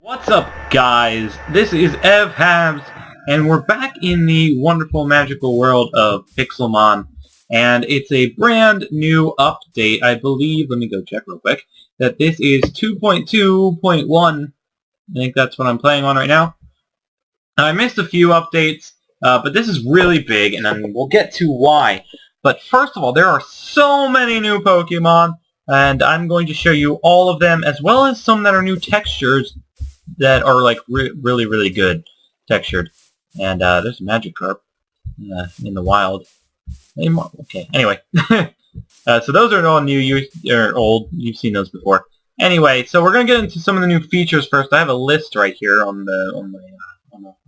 What's up, guys? This is EvHabs, and we're back in the wonderful, magical world of Pixelmon, and it's a brand new update, I believe. Let me go check real quick. That this is 2.2.1. I think that's what I'm playing on right now. I missed a few updates, but this is really big, and then we'll get to why. But first of all, there are so many new Pokemon, and I'm going to show you all of them, as well as some that are new textures that are like really good textured. And there's a Magikarp in the wild. Okay, anyway. So those are all new, or old. You've seen those before. Anyway, so we're gonna get into some of the new features first. I have a list right here on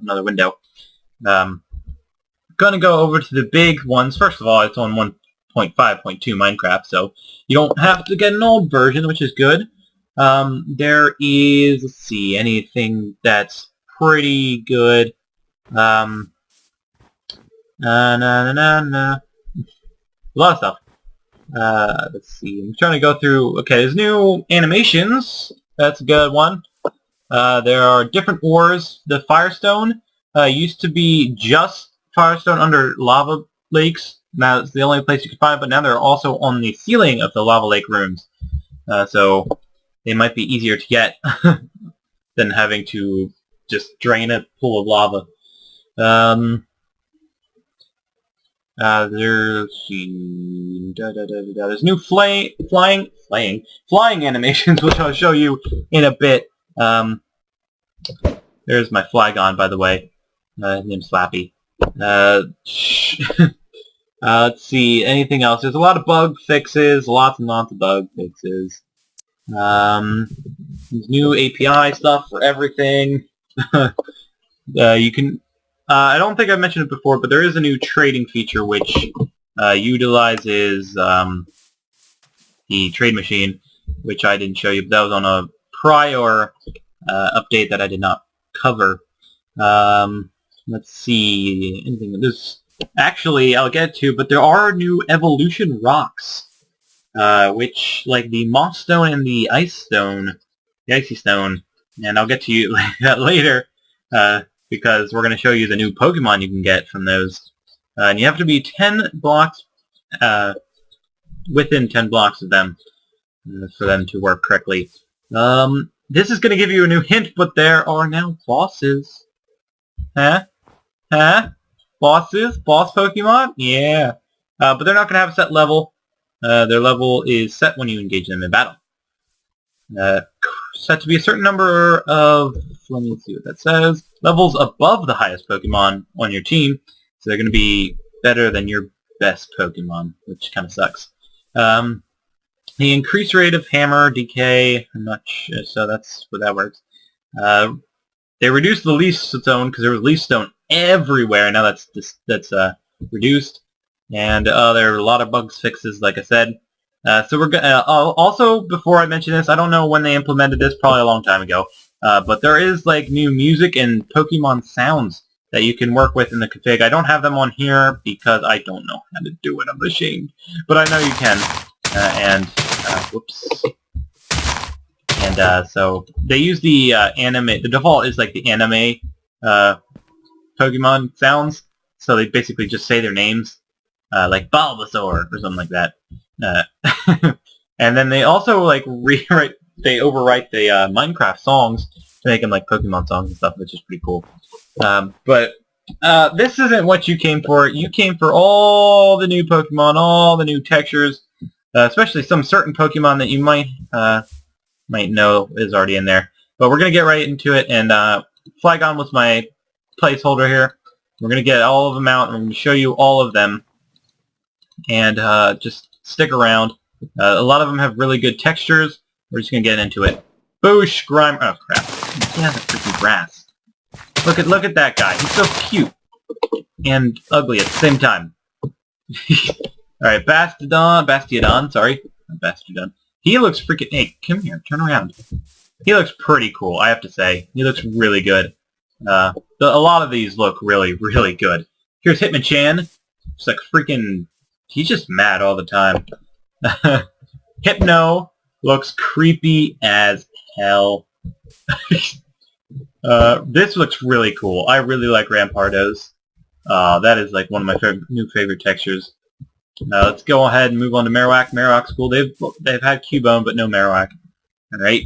another window. Gonna go over to the big ones. First of all, it's on 1.5.2 Minecraft, so you don't have to get an old version, which is good. There is, let's see, anything that's pretty good. A lot of stuff. Let's see, I'm trying to go through, okay, there's new animations. That's a good one. There are different ores. The Firestone used to be just Firestone under lava lakes. Now it's the only place you can find it, but now they're also on the ceiling of the lava lake rooms. So they might be easier to get than having to just drain a pool of lava. There's new flying animations, which I'll show you in a bit. There's my Flygon, by the way. Named Slappy. Let's see, anything else? There's a lot of bug fixes, lots and lots of bug fixes. There's new API stuff for everything. You can, I don't think I've mentioned it before, but there is a new trading feature which utilizes the trade machine, which I didn't show you, but that was on a prior update that I did not cover. Let's see, anything. This actually I'll get to, but there are new evolution rocks. Which, like the Moss Stone and the Icy Stone, and I'll get to you that later, because we're going to show you the new Pokemon you can get from those. And you have to be 10 blocks, within 10 blocks of them, for them to work correctly. This is going to give you a new hint, but there are now bosses. Huh? Bosses? Boss Pokemon? Yeah. But they're not going to have a set level. Their level is set when you engage them in battle. Set to be a certain number of, let me see what that says, levels above the highest Pokemon on your team, so they're going to be better than your best Pokemon, which kind of sucks. The increased rate of hammer decay, I'm not sure, so that's what that works. They reduced the leaf stone, because there was leaf stone everywhere, now that's reduced. And there are a lot of bugs fixes, like I said. So we're gonna also, before I mention this, I don't know when they implemented this, probably a long time ago. But there is like new music and Pokemon sounds that you can work with in the config. I don't have them on here because I don't know how to do it. I'm ashamed, but I know you can. Whoops. And so they use the anime. The default is like the anime Pokemon sounds. So they basically just say their names. Like Bulbasaur or something like that. And then they also like overwrite the Minecraft songs to make them like Pokemon songs and stuff, which is pretty cool. But this isn't what you came for. You came for all the new Pokemon, all the new textures, especially some certain Pokemon that you might know is already in there. But we're gonna get right into it, and Flygon was my placeholder here. We're gonna get all of them out, and I'm gonna show you all of them. And just stick around. A lot of them have really good textures. We're just gonna get into it. Boosh, Grimer. Oh crap! Yeah, that freaking grass. Look at that guy. He's so cute and ugly at the same time. All right, Bastiodon. Sorry, not Bastiodon. He looks freaking. Hey, come here. Turn around. He looks pretty cool, I have to say. He looks really good. A lot of these look really good. Here's Hitmonchan. It's like freaking. He's just mad all the time. Hypno looks creepy as hell. This looks really cool. I really like Rampardos. That is like one of my new favorite textures. Let's go ahead and move on to Marowak. Marowak's cool. They've had Cubone, but no Marowak. Alright.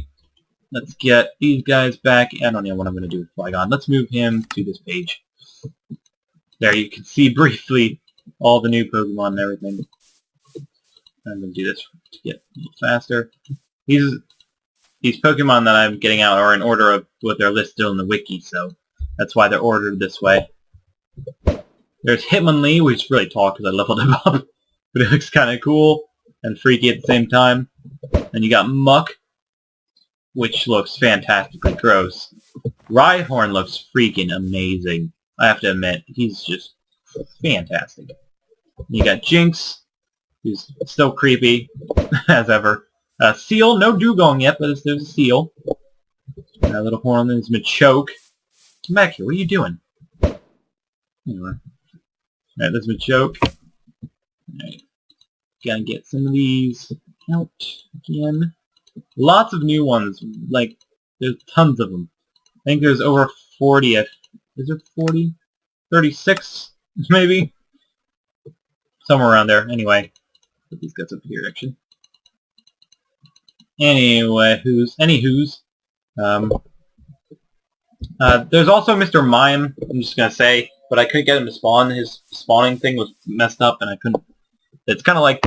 Let's get these guys back. I don't know what I'm going to do with Flygon. Let's move him to this page. There you can see briefly all the new Pokemon and everything. I'm going to do this to get a little faster. These Pokemon that I'm getting out are in order of what they're listed on the wiki, so that's why they're ordered this way. There's Hitmonlee, which is really tall because I leveled him up, but it looks kind of cool and freaky at the same time. And you got Muck, which looks fantastically gross. Rhyhorn looks freaking amazing. I have to admit, he's just fantastic. You got Jinx, who's still creepy, as ever. Seal, no Dugong yet, but there's a Seal. Little horn is Machoke. Come back here, what are you doing? Anyway. Alright, there's Machoke. Alright. Gotta get some of these out again. Lots of new ones. Like, there's tons of them. I think there's over 40. Is there 40? 36, maybe? Somewhere around there. Anyway. Put these guys up here, actually. Anywho's. There's also Mr. Mime, I'm just gonna say, but I couldn't get him to spawn. His spawning thing was messed up, and I couldn't... It's kind of like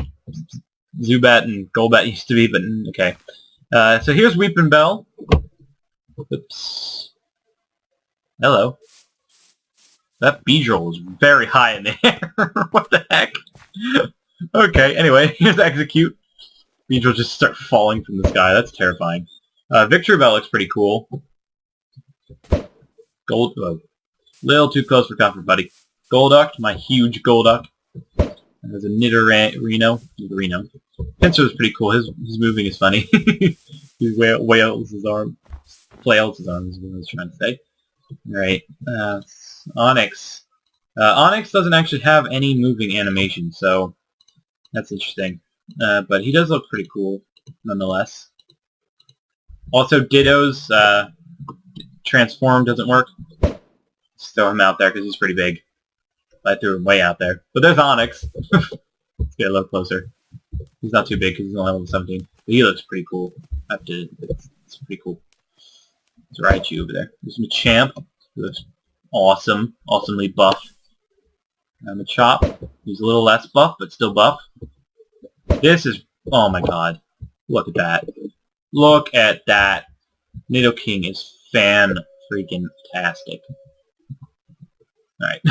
Zubat and Golbat used to be, but okay. So here's Weepin' Bell. Oops. Hello. That Beedrill was very high in the air. What the heck? Okay, anyway, here's Execute. Beedrill just start falling from the sky. That's terrifying. Victory Bell looks pretty cool. Little too close for comfort, buddy. Golduck, my huge Golduck. And there's a Nidorino. Pinsir's pretty cool. His moving is funny. He wails his arm. Flails his arm is what I was trying to say. Alright. Onyx. Onyx doesn't actually have any moving animation, so that's interesting. But he does look pretty cool, nonetheless. Also, Ditto's transform doesn't work. Just throw him out there because he's pretty big. I threw him way out there. But there's Onyx. Let's get a little closer. He's not too big because he's only level 17. But he looks pretty cool. It's pretty cool. There's Raichu over there. There's Machamp. He looks awesome. Awesomely buff. Machop. He's a little less buff, but still buff. This is... Oh my god. Look at that. Look at that. Nidoking is fan-freaking-tastic. Alright.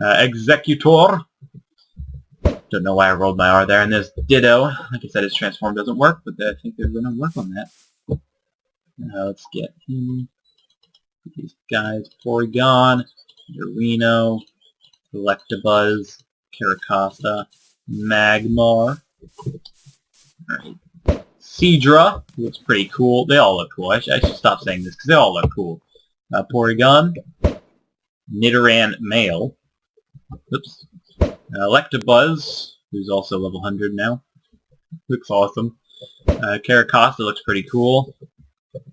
Executor. Don't know why I rolled my R there. And there's Ditto. Like I said, his transform doesn't work, but I think they're going to work on that. Let's get him. These guys. Porygon. Dorino. Electabuzz. Caracosta. Magmar. Alright. Seadra. Looks pretty cool. They all look cool. I should stop saying this because they all look cool. Porygon. Nidoran male. Oops. Electabuzz, who's also level 100 now. Looks awesome. Caracosta looks pretty cool.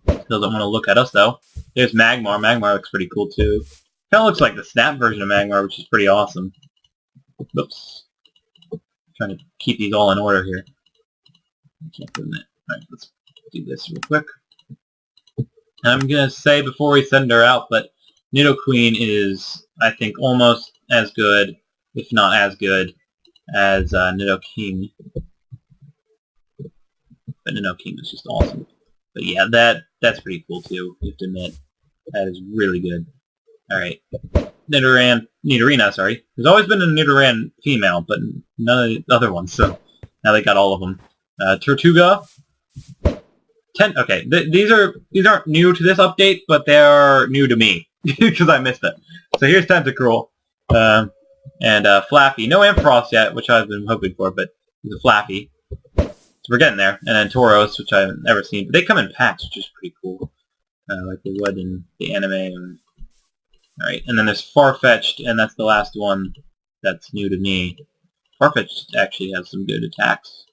Doesn't want to look at us, though. There's Magmar. Magmar looks pretty cool, too. Kind of looks like the Snap version of Magmar, which is pretty awesome. Oops. Trying to keep these all in order here. I can't do that. Alright, let's do this real quick. I'm going to say before we send her out, but Nidoqueen is, I think, almost as good, if not as good, as Nidoking. But Nidoking is just awesome. But yeah, that's pretty cool too, you have to admit. That is really good. Alright. Nidorina, sorry. There's always been a Nidoran female, but none of the other ones, so now they got all of them. Tortuga. Okay, these aren't new to this update, but they are new to me. Because I missed it. So here's Tentacruel. And Flaffy. No Ampharos yet, which I've been hoping for, but he's a Flaffy. So we're getting there. And then Tauros, which I haven't ever seen. But they come in packs, which is pretty cool. Like they would in the anime. Alright, and then there's Farfetch'd, and that's the last one that's new to me. Farfetch'd actually has some good attacks.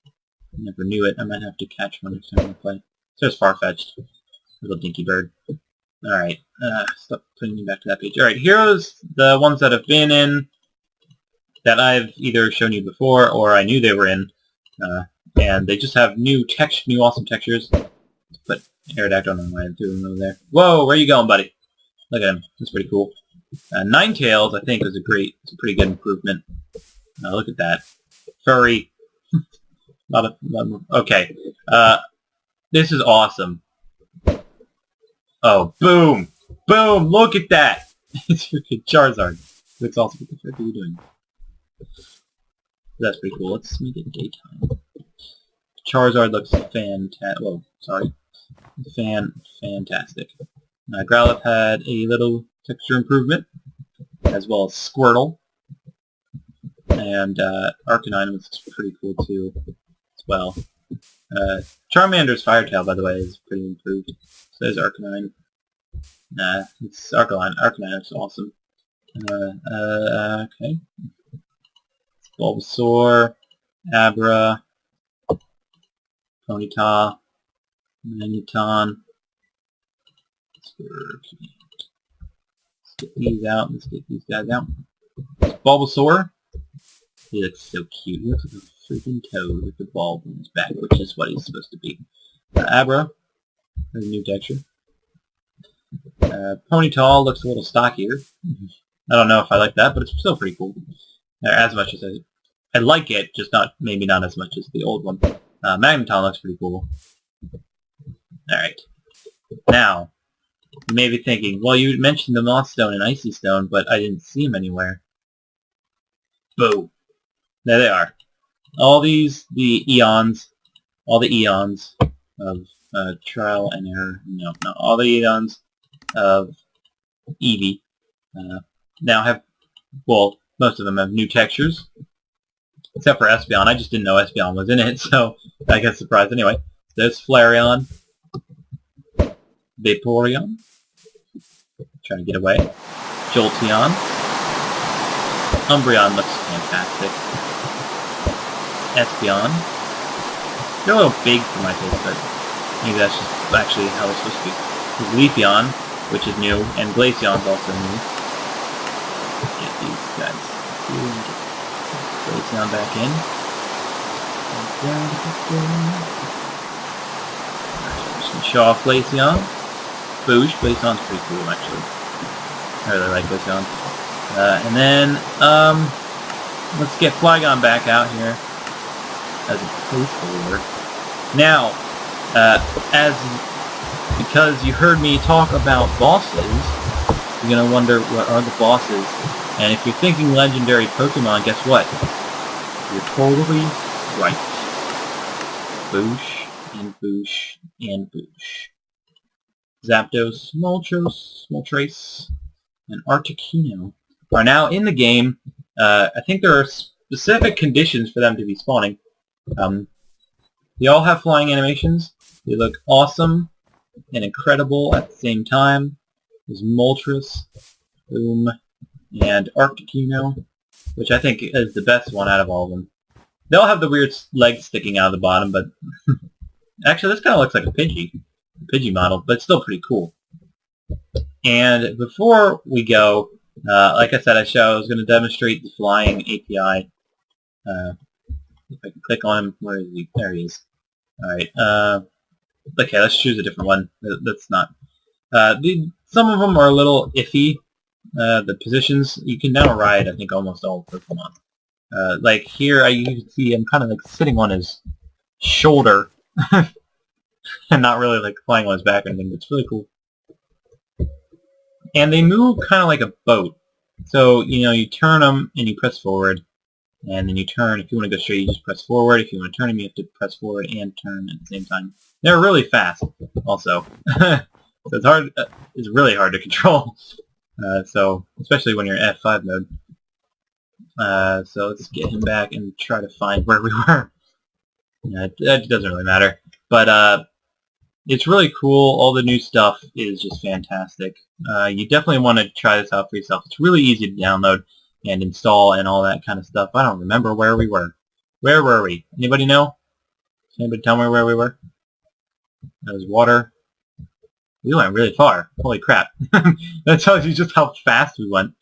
I never knew it. I might have to catch one next time I play. So there's Farfetch'd. Little dinky bird. Alright, stop putting me back to that page. Alright, heroes, the ones that have been in, that I've either shown you before or I knew they were in, and they just have new awesome textures. Put Aerodactyl on my doing over there. Whoa, where are you going, buddy? Look at him. That's pretty cool. Ninetales, I think, is a pretty good improvement. Look at that. Furry. Okay. This is awesome. Oh, boom! Boom! Look at that! It's freaking Charizard. Looks awesome. What the frick are you doing? That's pretty cool. Let's make it daytime. Charizard looks fantastic. Whoa, sorry. Fantastic. Growlithe had a little texture improvement, as well as Squirtle. And Arcanine was pretty cool too, as well. Charmander's Fire Tail, by the way, is pretty improved. So is Arcanine. It's Arcanine. Arcanine is awesome. Okay. Bulbasaur, Abra, Ponyta, Magneton. Let's get these out. Let's get these guys out. Bulbasaur. He looks so cute. He looks like a freaking toad with the bulb in his back, which is what he's supposed to be. Abra has a new texture. Ponyta looks a little stockier. I don't know if I like that, but it's still pretty cool. As much as I like it, just maybe not as much as the old one. Magneton looks pretty cool. Alright. Now, you may be thinking, well, you mentioned the Moth Stone and Icy Stone, but I didn't see them anywhere. Boo. There they are. All the eons of trial and error. No, all the eons of Eevee now have, well, most of them have new textures, except for Espeon. I just didn't know Espeon was in it, so I got surprised anyway. There's Flareon, Vaporeon, trying to get away, Jolteon, Umbreon looks fantastic, Espeon. They're a little big for my taste, but maybe that's just actually how they're supposed to be. There's Leafeon, which is new, and Glaceon's also new. Get these guys. Glaceon back in. Just gonna show off Glaceon. Boosh. Glaceon's pretty cool, actually. I really like Glaceon. And then, let's get Flygon back out here as a placeholder. Now, because you heard me talk about bosses, you're going to wonder what are the bosses. And if you're thinking legendary Pokemon, guess what? You're totally right. Boosh, and Boosh, and Boosh. Zapdos, Moltres, and Articuno are now in the game. I think there are specific conditions for them to be spawning. They all have flying animations. They look awesome and incredible at the same time. There's Moltres, Boom, and Articuno, which I think is the best one out of all of them. They all have the weird legs sticking out of the bottom, but actually this kind of looks like a Pidgey model, but it's still pretty cool. And before we go, like I said, I was going to demonstrate the flying API. If I can click on him, where is he? There he is. Alright, okay, let's choose a different one. That's not... some of them are a little iffy. The positions, you can now ride, I think, almost all Pokemon. Like here, you can see I'm kind of like sitting on his shoulder, and not really like flying on his back or anything. It's really cool. And they move kind of like a boat. So, you know, you turn them and you press forward, and then you turn. If you want to go straight, you just press forward. If you want to turn them, you have to press forward and turn at the same time. They're really fast, also. So it's hard. It's really hard to control. So, especially when you're in F5 mode. So let's get him back and try to find where we were. That doesn't really matter. But it's really cool. All the new stuff is just fantastic. You definitely want to try this out for yourself. It's really easy to download and install and all that kind of stuff. I don't remember where we were. Where were we? Anybody know? Can anybody tell me where we were? That was water. We went really far. Holy crap. That tells you just how fast we went.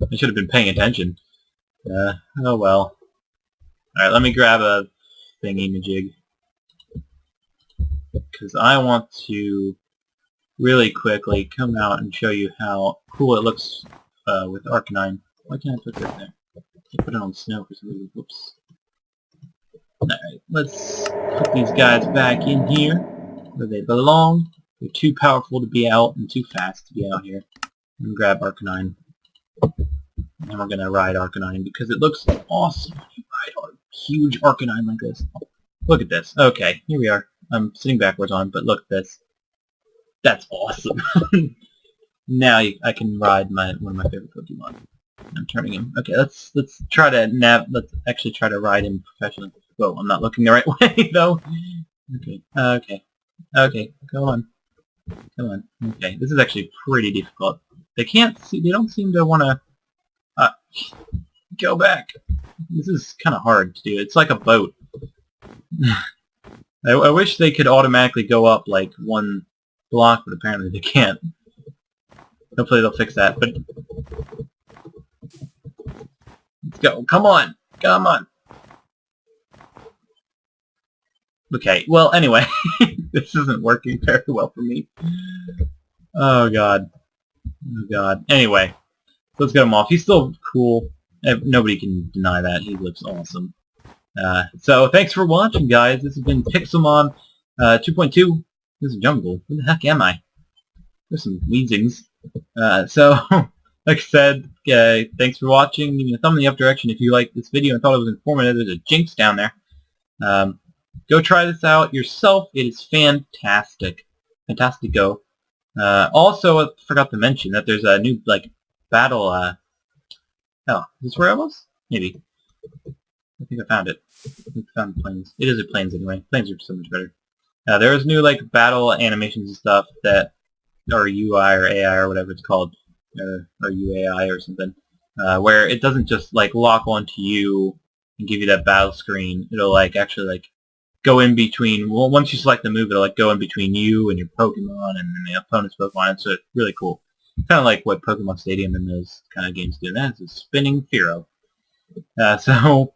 I should have been paying attention. Oh well. Alright, let me grab a thingy-majig. Because I want to really quickly come out and show you how cool it looks with Arcanine. Why can't I put that there? I put it on snow for some reason. Whoops. Alright, let's put these guys back in here where they belong. They're too powerful to be out and too fast to be out here. And grab Arcanine. And we're gonna ride Arcanine because it looks awesome when you ride a huge Arcanine like this. Look at this. Okay, here we are. I'm sitting backwards on, but look at this. That's awesome. Now I can ride one of my favorite Pokemon. I'm turning him. Okay, let's try to let's actually try to ride him professionally. Whoa, I'm not looking the right way though. Okay, go on. Come on. Okay, this is actually pretty difficult. They don't seem to want to go back. This is kind of hard to do. It's like a boat. I wish they could automatically go up like one block, but apparently they can't. Hopefully they'll fix that, but... Let's go. Come on! Come on! Okay, well, anyway. This isn't working very well for me. Oh, God. Oh, God. Anyway. Let's get him off. He's still cool. Nobody can deny that. He looks awesome. So, thanks for watching, guys. This has been Pixelmon 2.2. This is jungle. Where the heck am I? There's some wheezings. So, like I said, thanks for watching. Give me a thumb in the up direction if you liked this video and thought it was informative. There's a Jinx down there. Go try this out yourself. It is fantastic. Fantastico. Also, I forgot to mention that there's a new, battle, oh, is this where I was? Maybe. I think I found it. I think I found the planes. It is at planes anyway. Planes are so much better. There's new, battle animations and stuff that, or UI or AI or whatever it's called, or UAI or something, where it doesn't just, lock onto you and give you that battle screen. It'll, actually, go in between, well, once you select the move, it'll, go in between you and your Pokemon and then the opponent's Pokemon, so it's really cool. Kind of like what Pokemon Stadium and those kind of games do. That's a spinning Fearow. So,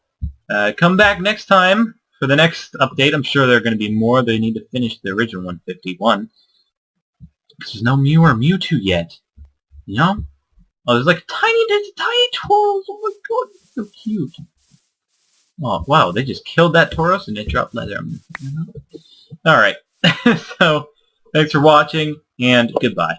come back next time for the next update. I'm sure there are going to be more. They need to finish the original 151. Because there's no Mew or Mewtwo yet. You know? Oh, there's tiny Tauros. Oh my god, it's so cute. Oh, wow, they just killed that Tauros and it dropped leather. Alright. So, thanks for watching, and goodbye.